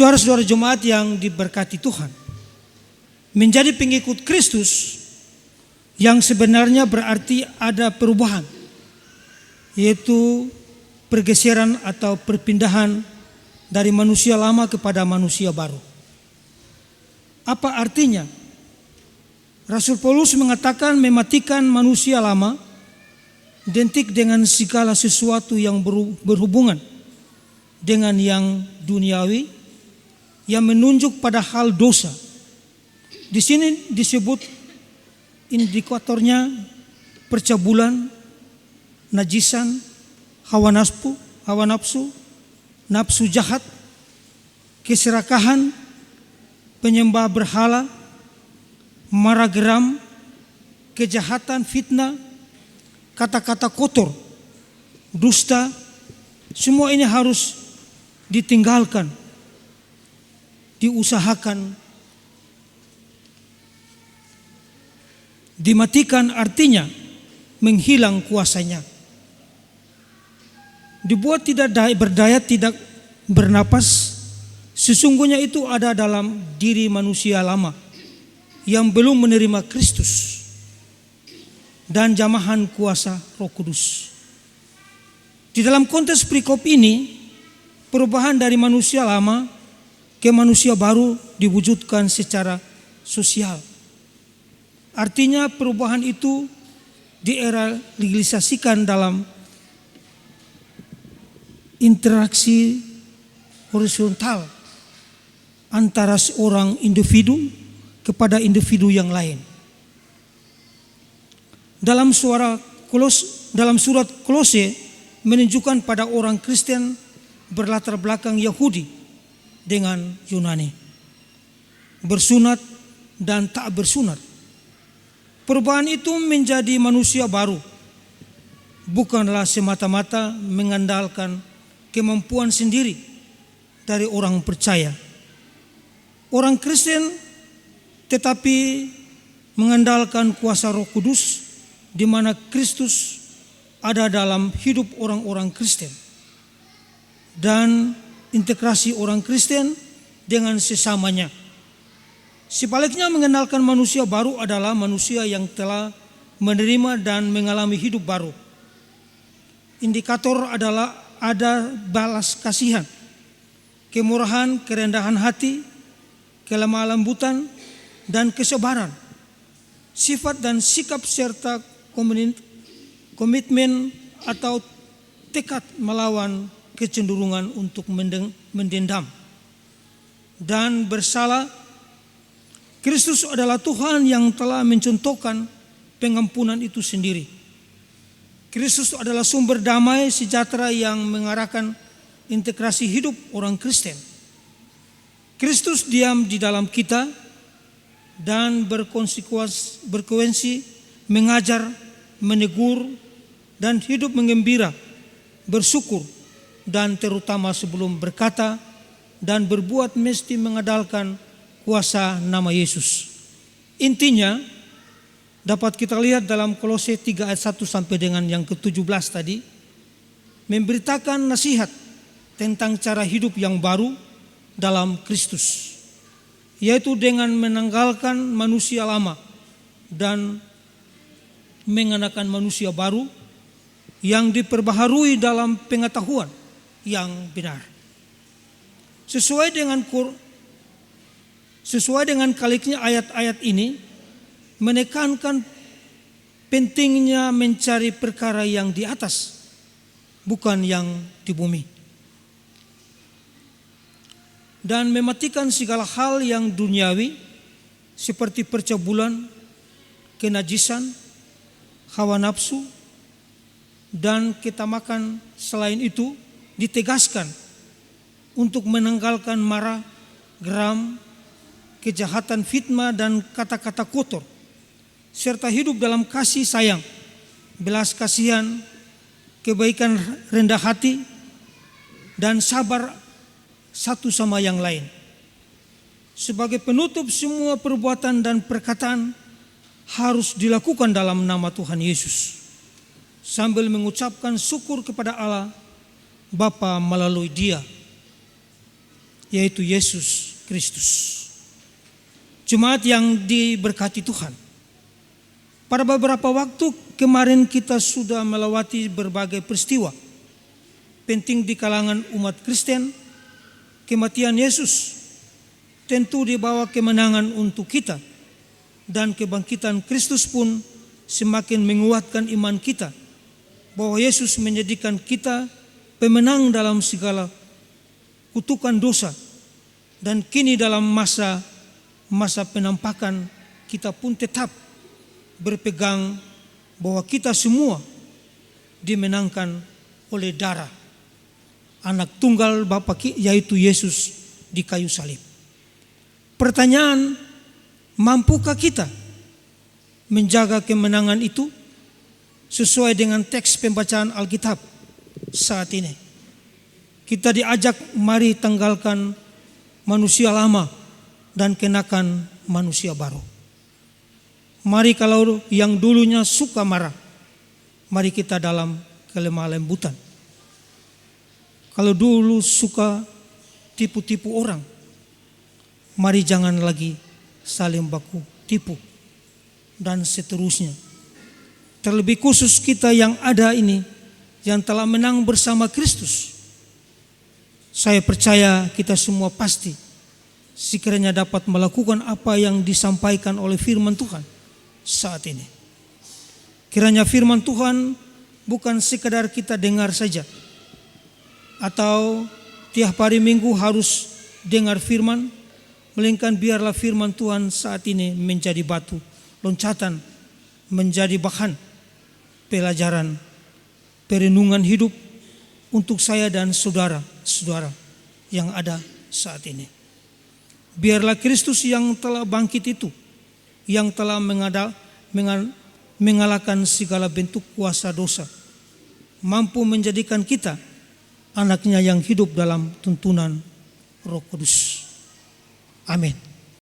Saudara-saudara jemaat yang diberkati Tuhan, menjadi pengikut Kristus yang sebenarnya berarti ada perubahan, yaitu pergeseran atau perpindahan dari manusia lama kepada manusia baru. Apa artinya? Rasul Paulus mengatakan mematikan manusia lama identik dengan segala sesuatu yang berhubungan dengan yang duniawi, yang menunjuk pada hal dosa. Di sini disebut indikatornya percabulan, najisan, hawa nafsu, nafsu jahat, keserakahan, penyembah berhala, marah geram, kejahatan, fitnah, kata-kata kotor, dusta. Semua ini harus ditinggalkan, diusahakan. Dimatikan artinya menghilang kuasanya. Dibuat tidak berdaya, tidak bernapas. Sesungguhnya itu ada dalam diri manusia lama yang belum menerima Kristus dan jamahan kuasa Roh Kudus. Di dalam konteks perikop ini, perubahan dari manusia lama ke manusia baru diwujudkan secara sosial. Artinya perubahan itu direalisasikan dalam interaksi horizontal antara seorang individu kepada individu yang lain. Dalam surat Kolose menunjukkan pada orang Kristen berlatar belakang Yahudi dengan Yunani, bersunat dan tak bersunat. Perubahan itu menjadi manusia baru bukanlah semata-mata mengandalkan kemampuan sendiri dari orang percaya, orang Kristen, tetapi mengandalkan kuasa Roh Kudus di mana Kristus ada dalam hidup orang-orang Kristen dan integrasi orang Kristen dengan sesamanya. Sebaliknya mengenalkan manusia baru adalah manusia yang telah menerima dan mengalami hidup baru. Indikator adalah ada balas kasihan, kemurahan, kerendahan hati, kelemah lembutan, dan kesabaran. Sifat dan sikap serta komitmen atau tekad melawan kecenderungan untuk mendendam dan bersalah. Kristus adalah Tuhan yang telah mencontohkan pengampunan itu sendiri. Kristus adalah sumber damai sejahtera yang mengarahkan integrasi hidup orang Kristen. Kristus diam di dalam kita dan berkonsekuensi mengajar, menegur, dan hidup menggembira, bersyukur, dan terutama sebelum berkata dan berbuat mesti mengandalkan kuasa nama Yesus. Intinya dapat kita lihat dalam Kolose 3 ayat 1 sampai dengan yang ke-17 tadi, memberitakan nasihat tentang cara hidup yang baru dalam Kristus, yaitu dengan menanggalkan manusia lama dan mengenakan manusia baru yang diperbaharui dalam pengetahuan yang benar. Sesuai dengan kaliknya ayat-ayat ini menekankan pentingnya mencari perkara yang di atas, bukan yang di bumi, dan mematikan segala hal yang duniawi seperti percabulan, kenajisan, hawa nafsu, dan ketamakan. Selain itu ditegaskan untuk menanggalkan marah, geram, kejahatan, fitnah, dan kata-kata kotor, serta hidup dalam kasih sayang, belas kasihan, kebaikan, rendah hati, dan sabar satu sama yang lain. Sebagai penutup, semua perbuatan dan perkataan harus dilakukan dalam nama Tuhan Yesus, sambil mengucapkan syukur kepada Allah Bapa melalui Dia. yaitu Yesus Kristus. Jemaat yang diberkati Tuhan, pada beberapa waktu kemarin kita sudah melewati berbagai peristiwa penting di kalangan umat Kristen. Kematian Yesus tentu dibawa kemenangan untuk kita, dan kebangkitan Kristus pun semakin menguatkan iman kita bahwa Yesus menjadikan kita pemenang dalam segala kutukan dosa. Dan kini dalam masa penampakan kita pun tetap berpegang bahwa kita semua dimenangkan oleh darah anak tunggal Bapa yaitu Yesus di kayu salib. Pertanyaan, mampukah kita menjaga kemenangan itu sesuai dengan teks pembacaan Alkitab saat ini? Kita diajak, mari tanggalkan manusia lama dan kenakan manusia baru. Mari, kalau yang dulunya suka marah, mari kita dalam kelemah lembutan. Kalau dulu suka tipu-tipu orang, mari jangan lagi saling baku tipu, dan seterusnya. Terlebih khusus kita yang ada ini, yang telah menang bersama Kristus. Saya percaya kita semua pasti sekiranya dapat melakukan apa yang disampaikan oleh firman Tuhan saat ini. Kiranya firman Tuhan bukan sekadar kita dengar saja, atau tiap hari Minggu harus dengar firman, melainkan biarlah firman Tuhan saat ini menjadi batu loncatan, menjadi bahan pelajaran, perenungan hidup untuk saya dan saudara-saudara yang ada saat ini. Biarlah Kristus yang telah bangkit itu, yang telah mengalahkan segala bentuk kuasa dosa, mampu menjadikan kita anaknya yang hidup dalam tuntunan Roh Kudus. Amin.